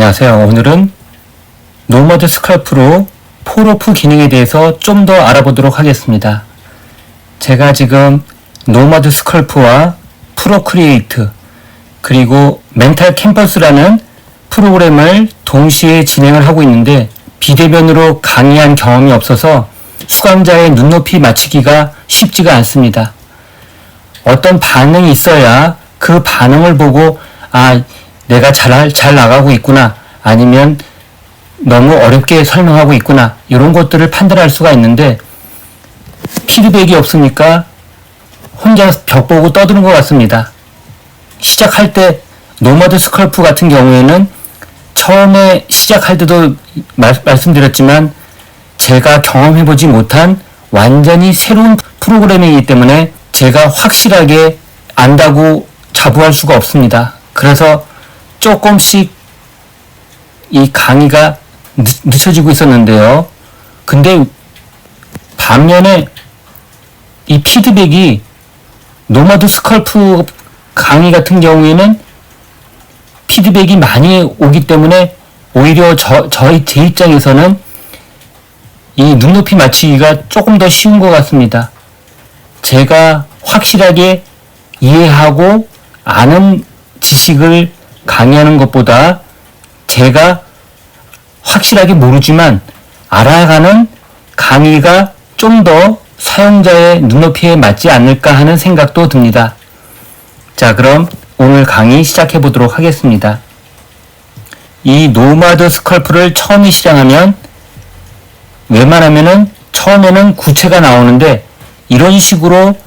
안녕하세요. 오늘은 노머드 스컬프로 폴오프 기능에 대해서 좀 더 알아보도록 하겠습니다. 제가 지금 노머드 스컬프와 프로크리에이트 그리고 멘탈 캔버스라는 프로그램을 동시에 진행을 하고 있는데 비대면으로 강의한 경험이 없어서 수강자의 눈높이 맞추기가 쉽지가 않습니다. 어떤 반응이 있어야 그 반응을 보고 내가 잘 나가고 있구나, 아니면 너무 어렵게 설명하고 있구나, 이런 것들을 판단할 수가 있는데 피드백이 없으니까 혼자 벽 보고 떠드는 것 같습니다. 시작할 때 노머드 스컬프 같은 경우에는 처음에 시작할 때도 말씀드렸지만 제가 경험해보지 못한 완전히 새로운 프로그램이기 때문에 제가 확실하게 안다고 자부할 수가 없습니다. 그래서 조금씩 이 강의가 늦춰지고 있었는데요. 근데 반면에 이 피드백이 노머드 스컬프 강의 같은 경우에는 피드백이 많이 오기 때문에 오히려 제 입장에서는 이 눈높이 맞추기가 조금 더 쉬운 것 같습니다. 제가 확실하게 이해하고 아는 지식을 강의하는 것보다 제가 확실하게 모르지만 알아가는 강의가 좀 더 사용자의 눈높이에 맞지 않을까 하는 생각도 듭니다. 자, 그럼 오늘 강의 시작해 보도록 하겠습니다. 이 노머드 스컬프를 처음에 실행하면 웬만하면은 처음에는 구체가 나오는데 이런 식으로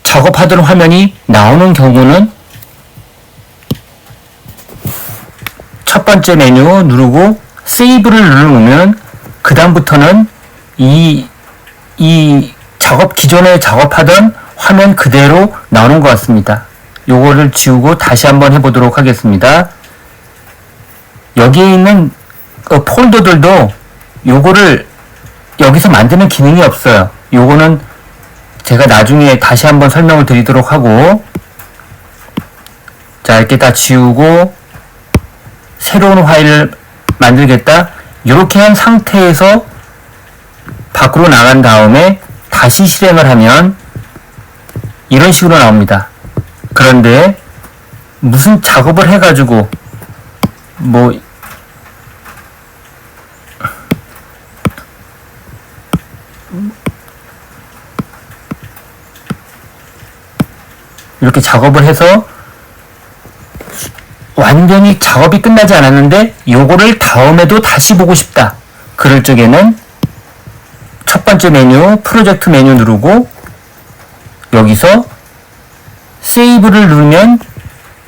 작업하던 화면이 나오는 경우는 첫 번째 메뉴 누르고 세이브를 누르면 그 다음부터는 이 기존에 작업하던 화면 그대로 나오는 것 같습니다. 요거를 지우고 다시 한번 해보도록 하겠습니다. 여기에 있는 폴더들도 요거를 여기서 만드는 기능이 없어요. 요거는 제가 나중에 다시 한번 설명을 드리도록 하고, 자, 이렇게 다 지우고 새로운 파일을 만들겠다, 이렇게 한 상태에서 밖으로 나간 다음에 다시 실행을 하면 이런 식으로 나옵니다. 그런데 무슨 작업을 해가지고 이렇게 작업을 해서 완전히 작업이 끝나지 않았는데 요거를 다음에도 다시 보고 싶다, 그럴 적에는 첫 번째 메뉴 프로젝트 메뉴 누르고 여기서 세이브를 누르면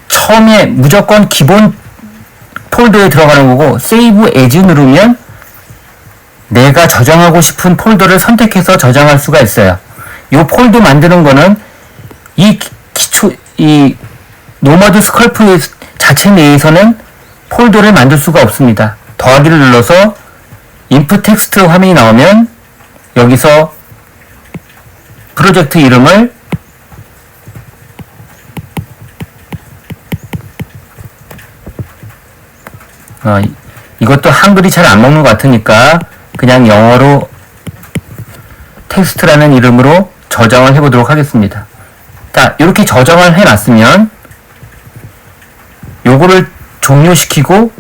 처음에 무조건 기본 폴더에 들어가는 거고, 세이브 에즈 누르면 내가 저장하고 싶은 폴더를 선택해서 저장할 수가 있어요. 이 폴더 만드는 거는 이 노머드 스컬프 자체 내에서는 폴더를 만들 수가 없습니다. 더하기를 눌러서 인풋 텍스트 화면이 나오면 여기서 프로젝트 이름을 이것도 한글이 잘 안 먹는 것 같으니까 그냥 영어로 텍스트라는 이름으로 저장을 해보도록 하겠습니다. 자, 이렇게 저장을 해놨으면 요거를 종료시키고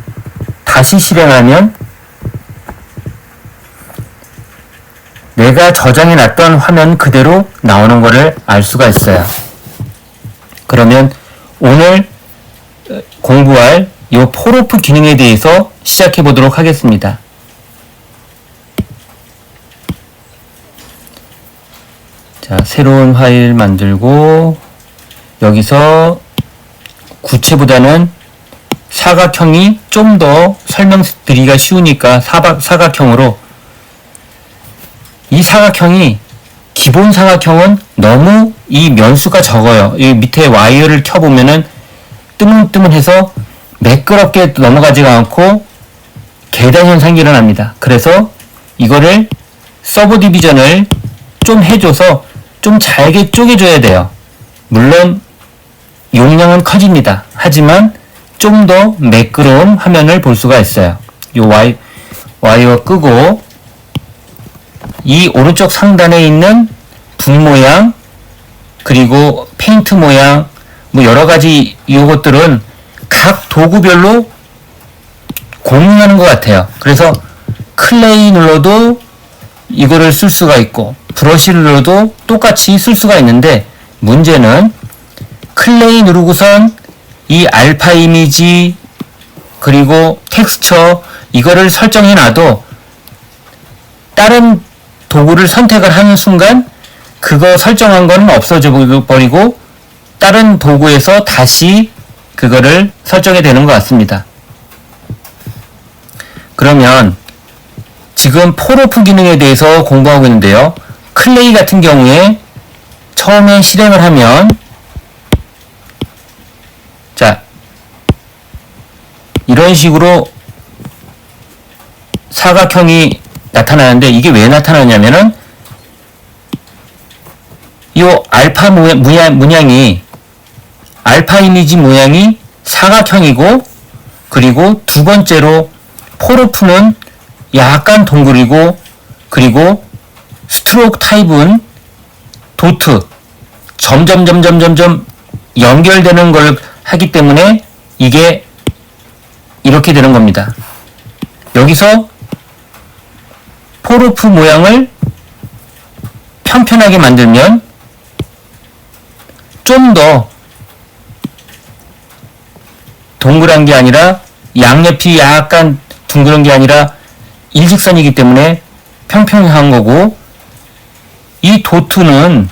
다시 실행하면 내가 저장해놨던 화면 그대로 나오는 것을 알 수가 있어요. 그러면 오늘 공부할 이 폴오프 기능에 대해서 시작해 보도록 하겠습니다. 자, 새로운 파일 만들고 여기서 구체보다는 사각형이 좀 더 설명드리기가 쉬우니까 사각형으로, 이 사각형이 기본 사각형은 너무 이 면수가 적어요. 이 밑에 와이어를 켜보면은 뜨문뜨문해서 매끄럽게 넘어가지가 않고 계단 현상이 일어납니다. 그래서 이거를 서브 디비전을 좀 해줘서 좀 잘게 쪼개줘야 돼요. 물론 용량은 커집니다. 하지만 좀 더 매끄러운 화면을 볼 수가 있어요. 이 와이어 끄고 이 오른쪽 상단에 있는 붓 모양 그리고 페인트 모양 뭐 여러가지 요것들은 각 도구별로 공유하는 것 같아요. 그래서 클레이 눌러도 이거를 쓸 수가 있고 브러쉬를 눌러도 똑같이 쓸 수가 있는데 문제는 클레이 누르고선 이 알파 이미지 그리고 텍스처 이거를 설정해 놔도 다른 도구를 선택을 하는 순간 그거 설정한 거는 없어져 버리고 다른 도구에서 다시 그거를 설정이 되는 것 같습니다. 그러면 지금 폴오프 기능에 대해서 공부하고 있는데요. 클레이 같은 경우에 처음에 실행을 하면 자 이런 식으로 사각형이 나타나는데 이게 왜 나타나냐면은 이 알파 문양이 알파 이미지 모양이 사각형이고 그리고 두 번째로 폴오프는 약간 동글이고 그리고 스트로크 타입은 도트 점점 연결되는 걸 하기 때문에 이게 이렇게 되는 겁니다. 여기서 폴오프 모양을 편편하게 만들면 좀 더 동그란 게 아니라 양옆이 약간 둥그런 게 아니라 일직선이기 때문에 평평한 거고 이 도트는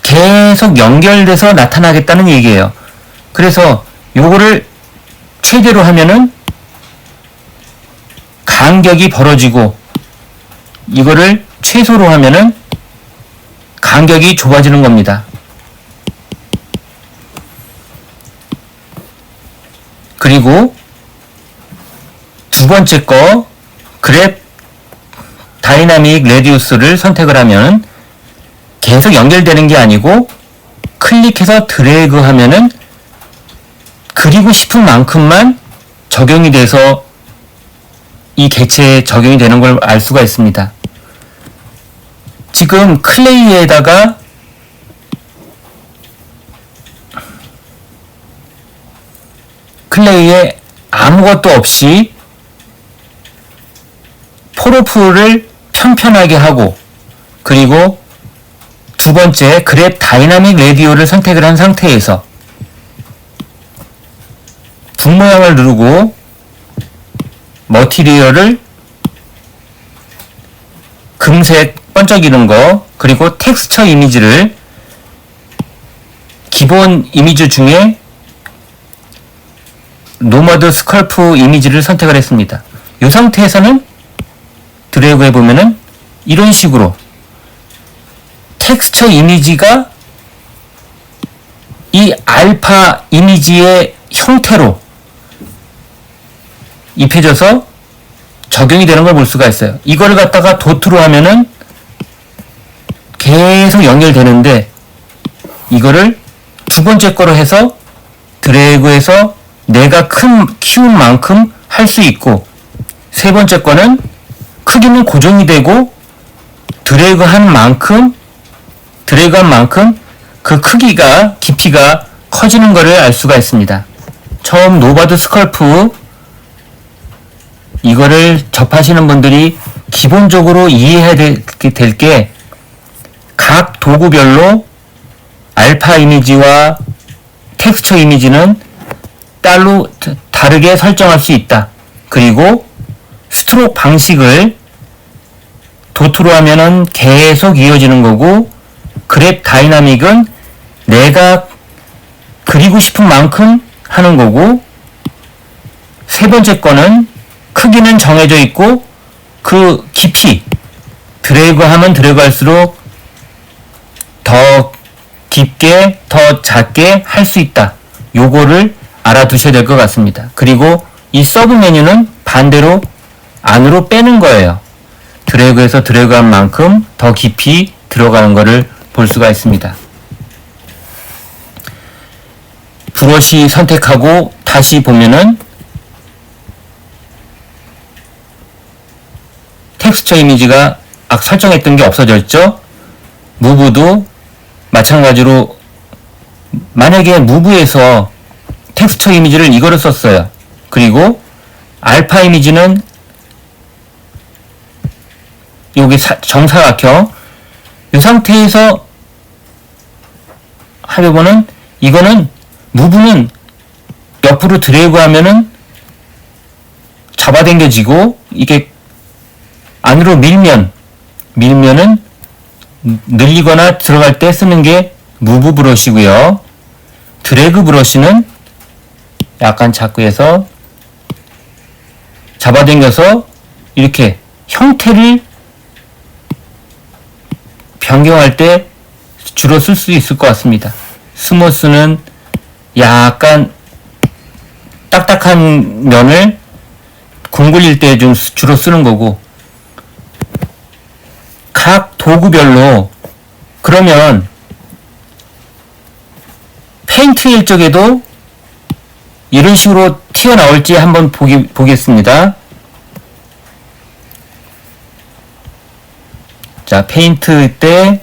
계속 연결돼서 나타나겠다는 얘기예요. 그래서 요거를 최대로 하면은 간격이 벌어지고 이거를 최소로 하면은 간격이 좁아지는 겁니다. 그리고 두 번째 거 그랩 다이나믹 레디우스를 선택을 하면 계속 연결되는 게 아니고 클릭해서 드래그 하면은 그리고 싶은 만큼만 적용이 돼서 이 객체에 적용이 되는 걸 알 수가 있습니다. 지금 클레이에다가 클레이에 아무것도 없이 폴오프를 편편하게 하고 그리고 두 번째 그랩 다이나믹 레디오를 선택을 한 상태에서 붓 모양을 누르고 머티리얼을 금색 번쩍이는 거 그리고 텍스처 이미지를 기본 이미지 중에 노머드 스컬프 이미지를 선택을 했습니다. 이 상태에서는 드래그 해보면은 이런 식으로 텍스처 이미지가 이 알파 이미지의 형태로 입혀져서 적용이 되는 걸 볼 수가 있어요. 이걸 갖다가 도트로 하면은 계속 연결되는데 이거를 두 번째 거로 해서 드래그해서 내가 키운 만큼 할 수 있고 세 번째 거는 크기는 고정이 되고 드래그한 만큼 그 크기가 깊이가 커지는 것을 알 수가 있습니다. 처음 노바드 스컬프 이거를 접하시는 분들이 기본적으로 이해해야 될 게 각 도구별로 알파 이미지와 텍스처 이미지는 따로 다르게 설정할 수 있다. 그리고 스트로크 방식을 도트로 하면은 계속 이어지는 거고 그랩 다이나믹은 내가 그리고 싶은 만큼 하는 거고 세 번째 거는 크기는 정해져 있고 그 깊이 드래그하면 드래그할수록 더 깊게 더 작게 할 수 있다. 요거를 알아두셔야 될 것 같습니다. 그리고 이 서브 메뉴는 반대로 안으로 빼는 거예요. 드래그해서 드래그한 만큼 더 깊이 들어가는 것을 볼 수가 있습니다. 브러쉬 선택하고 다시 보면은 텍스처 이미지가 설정했던 게 없어졌죠. 무브도 마찬가지로 만약에 무브에서 텍스처 이미지를 이거를 썼어요. 그리고 알파 이미지는 여기 정사각형 이 상태에서 하려고는 이거는 무브는 옆으로 드래그 하면은 잡아당겨지고 이게 안으로 밀면은 늘리거나 들어갈 때 쓰는 게 무브 브러쉬고요. 드래그 브러쉬는 약간 자꾸 해서 잡아당겨서 이렇게 형태를 변경할 때 주로 쓸 수 있을 것 같습니다. 스무스는 약간 딱딱한 면을 궁굴릴 때 좀 주로 쓰는 거고, 각 도구별로 그러면 페인트 일적에도 이런 식으로 튀어나올지 한번 보겠습니다. 자, 페인트 때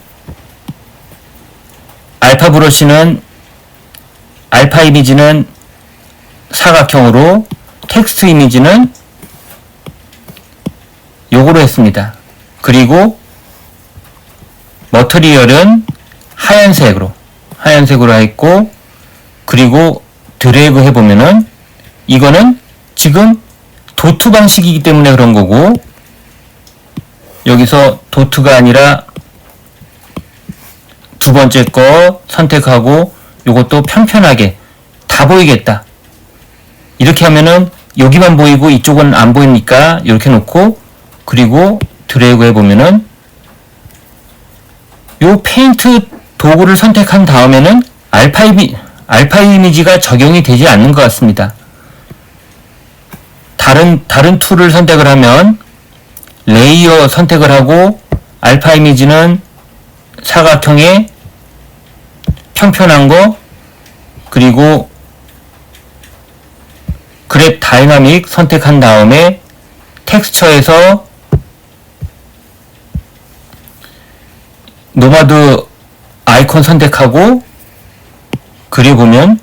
알파 브러쉬는 알파 이미지는 사각형으로 텍스트 이미지는 요거로 했습니다. 그리고 머터리얼은 하얀색으로 했고, 그리고 드래그 해보면은 이거는 지금 도트 방식이기 때문에 그런 거고, 여기서 도트가 아니라 두 번째 거 선택하고 요것도 편편하게 다 보이겠다. 이렇게 하면은 여기만 보이고 이쪽은 안 보이니까 이렇게 놓고, 그리고 드래그 해보면은 요 페인트 도구를 선택한 다음에는 알파 이미지가 적용이 되지 않는 것 같습니다. 다른 툴을 선택을 하면 레이어 선택을 하고 알파 이미지는 사각형의 편편한 거, 그리고 그랩 다이나믹 선택한 다음에 텍스처에서 노마드 아이콘 선택하고 그려보면,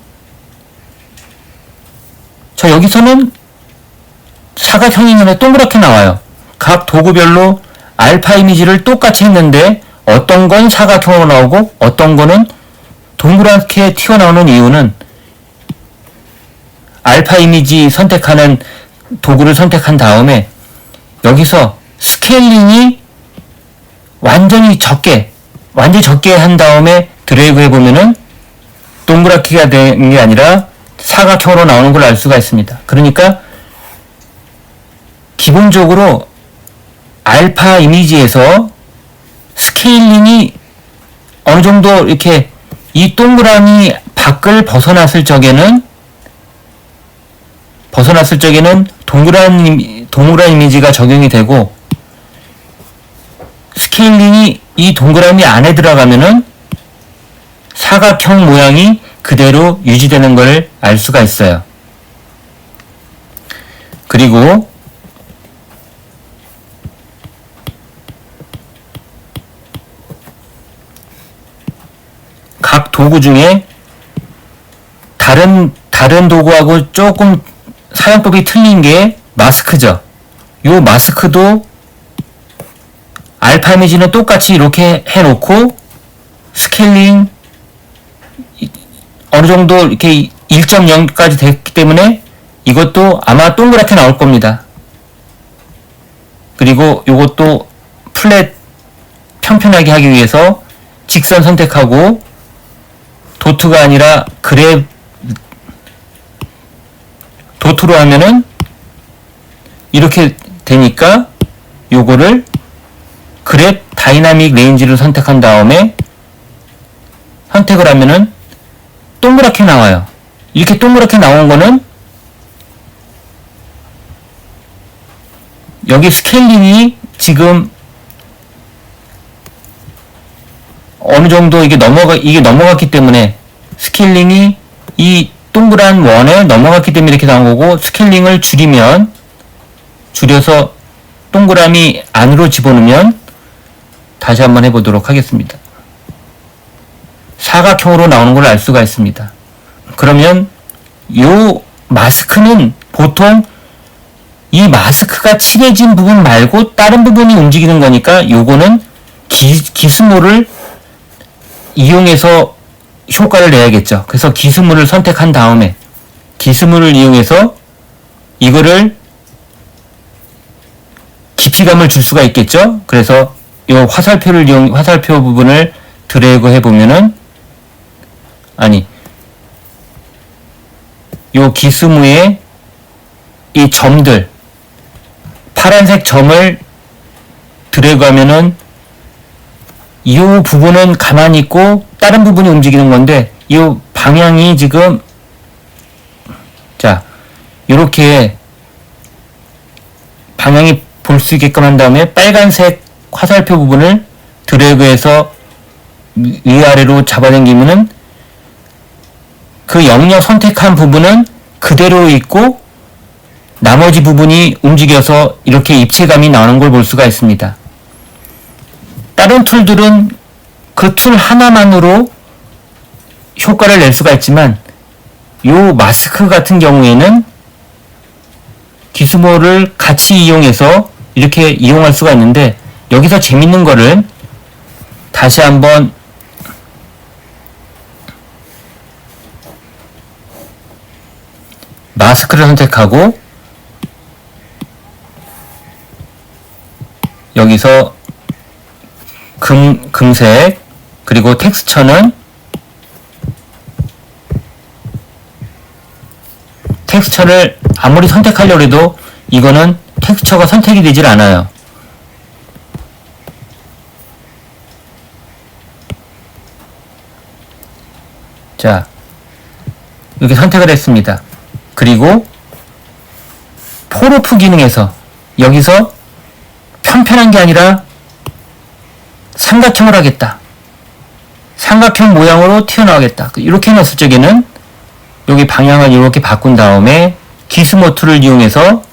자, 여기서는 사각형이면 동그랗게 나와요. 각 도구별로 알파 이미지를 똑같이 했는데 어떤 건 사각형으로 나오고 어떤 거는 동그랗게 튀어나오는 이유는 알파 이미지 선택하는 도구를 선택한 다음에 여기서 스케일링이 완전히 적게 한 다음에 드래그 해보면은 동그랗게가 되는 게 아니라 사각형으로 나오는 걸 알 수가 있습니다. 그러니까 기본적으로 알파 이미지에서 스케일링이 어느 정도 이렇게 이 동그라미 밖을 벗어났을 적에는 동그란 이미지가 적용이 되고, 스케일링이 이 동그라미 안에 들어가면은 사각형 모양이 그대로 유지되는 걸 알 수가 있어요. 그리고 각 도구 중에 다른 도구하고 조금 사용법이 틀린 게 마스크죠. 요 마스크도 알파 이미지는 똑같이 이렇게 해놓고 스케일링 어느 정도 이렇게 1.0까지 됐기 때문에 이것도 아마 동그랗게 나올 겁니다. 그리고 요것도 플랫 편편하게 하기 위해서 직선 선택하고 도트가 아니라 그랩 도트로 하면은 이렇게 되니까 요거를 그랩 다이나믹 레인지를 선택한 다음에 선택을 하면은 동그랗게 나와요. 이렇게 동그랗게 나온 거는 여기 스케일링이 지금 어느 정도 이게 넘어갔기 때문에 스케일링이 이 동그란 원에 넘어갔기 때문에 이렇게 나온 거고, 스케일링을 줄여서 동그라미 안으로 집어넣으면 다시 한번 해보도록 하겠습니다. 사각형으로 나오는 걸 알 수가 있습니다. 그러면 요 마스크는 보통 이 마스크가 칠해진 부분 말고 다른 부분이 움직이는 거니까 요거는 기스모를 이용해서 효과를 내야겠죠. 그래서 기스모를 선택한 다음에 기스모를 이용해서 이거를 깊이감을 줄 수가 있겠죠. 그래서 요 화살표 부분을 드래그 해보면은, 요 기스모의 이 점들, 파란색 점을 드래그 하면은 이 부분은 가만히 있고 다른 부분이 움직이는 건데, 이 방향이 지금, 자, 요렇게 방향이 볼 수 있게끔 한 다음에 빨간색 화살표 부분을 드래그해서 위아래로 잡아당기면은 그 영역 선택한 부분은 그대로 있고 나머지 부분이 움직여서 이렇게 입체감이 나오는 걸 볼 수가 있습니다. 다른 툴들은 그 툴 하나만으로 효과를 낼 수가 있지만 요 마스크 같은 경우에는 기스모를 같이 이용해서 이렇게 이용할 수가 있는데, 여기서 재밌는 거를 다시 한번 마스크를 선택하고 여기서 금색, 그리고 텍스처는 텍스처를 아무리 선택하려고 해도 이거는 텍스처가 선택이 되질 않아요. 자, 이렇게 선택을 했습니다. 그리고 포로프 기능에서 여기서 편편한 게 아니라 삼각형을 하겠다. 삼각형 모양으로 튀어나오겠다. 이렇게 해놨을 적에는 여기 방향을 이렇게 바꾼 다음에 기스모 툴을 이용해서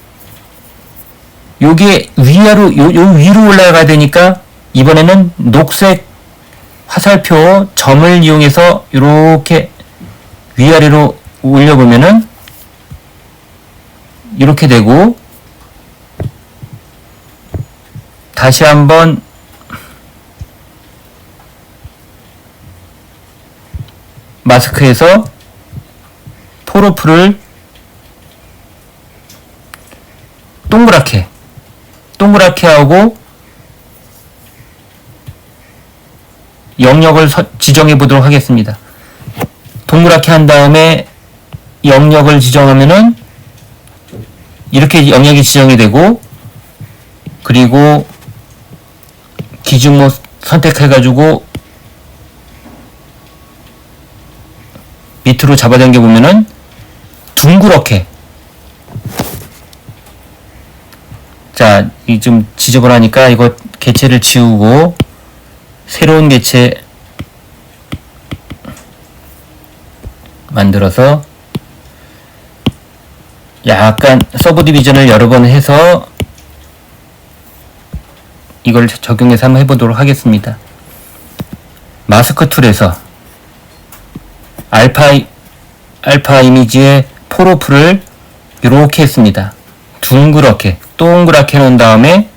요게 위로 올라가야 되니까 이번에는 녹색 화살표 점을 이용해서 이렇게 위아래로 올려보면은 이렇게 되고, 다시 한번 마스크에서 포로프를 동그랗게 하고 영역을 지정해 보도록 하겠습니다. 동그랗게 한 다음에 영역을 지정하면은 이렇게 영역이 지정이 되고, 그리고 기준모 선택해 가지고 밑으로 잡아당겨 보면은 둥그렇게, 자, 이 좀 지저분하니까 이거 개체를 지우고 새로운 개체 만들어서 약간 서브 디비전을 여러 번 해서 이걸 적용해서 한번 해보도록 하겠습니다. 마스크 툴에서 알파 이미지의 포로프를 이렇게 했습니다. 둥그렇게 동그랗게 해놓은 다음에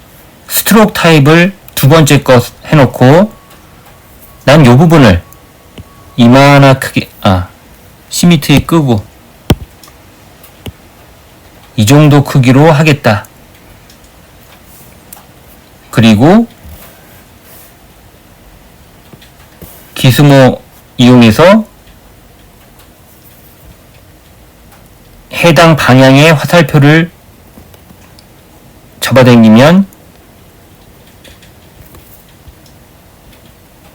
스트로크 타입을 두 번째 거 해놓고, 난 요 부분을 이만한 크게, 시미트리 끄고 이 정도 크기로 하겠다. 그리고 기스모 이용해서 해당 방향의 화살표를 잡아당기면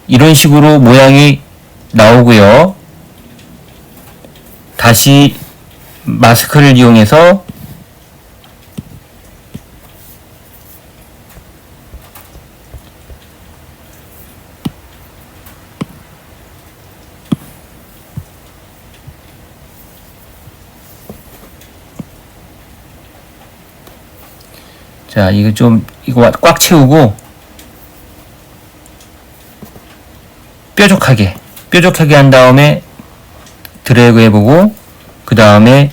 이런 식으로 모양이 나오고요. 다시 마스크를 이용해서 자, 이거 꽉 채우고, 뾰족하게 한 다음에 드래그 해보고, 그 다음에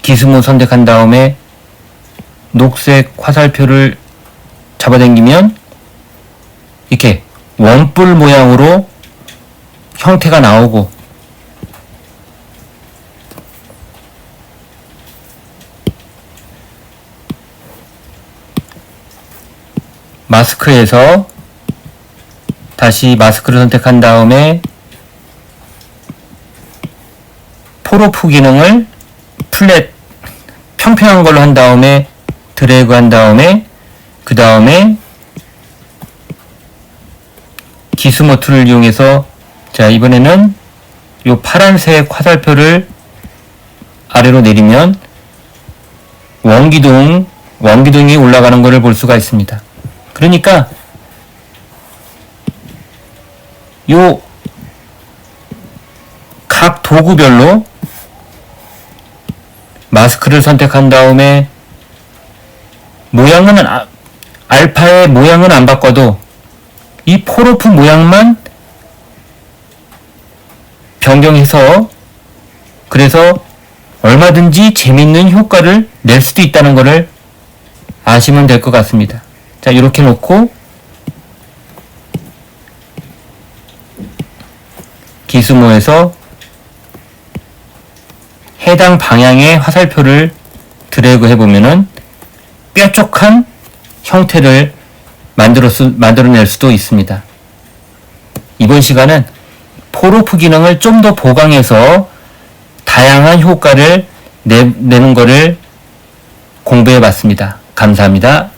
기스모 선택한 다음에 녹색 화살표를 잡아당기면 이렇게 원뿔 모양으로 형태가 나오고, 마스크에서 다시 마스크를 선택한 다음에 폴오프 기능을 플랫 평평한 걸로 한 다음에 드래그 한 다음에 그 다음에 기스모 툴을 이용해서, 자, 이번에는 요 파란색 화살표를 아래로 내리면 원기둥이 올라가는 것을 볼 수가 있습니다. 그러니까 요 각 도구별로 마스크를 선택한 다음에 알파의 모양은 안 바꿔도 이 폴오프 모양만 변경해서, 그래서 얼마든지 재밌는 효과를 낼 수도 있다는 것을 아시면 될 것 같습니다. 자, 이렇게 놓고 기스모에서 해당 방향의 화살표를 드래그 해보면은 뾰족한 형태를 만들어낼 수도 있습니다. 이번 시간은 폴오프 기능을 좀 더 보강해서 다양한 효과를 내는 것을 공부해 봤습니다. 감사합니다.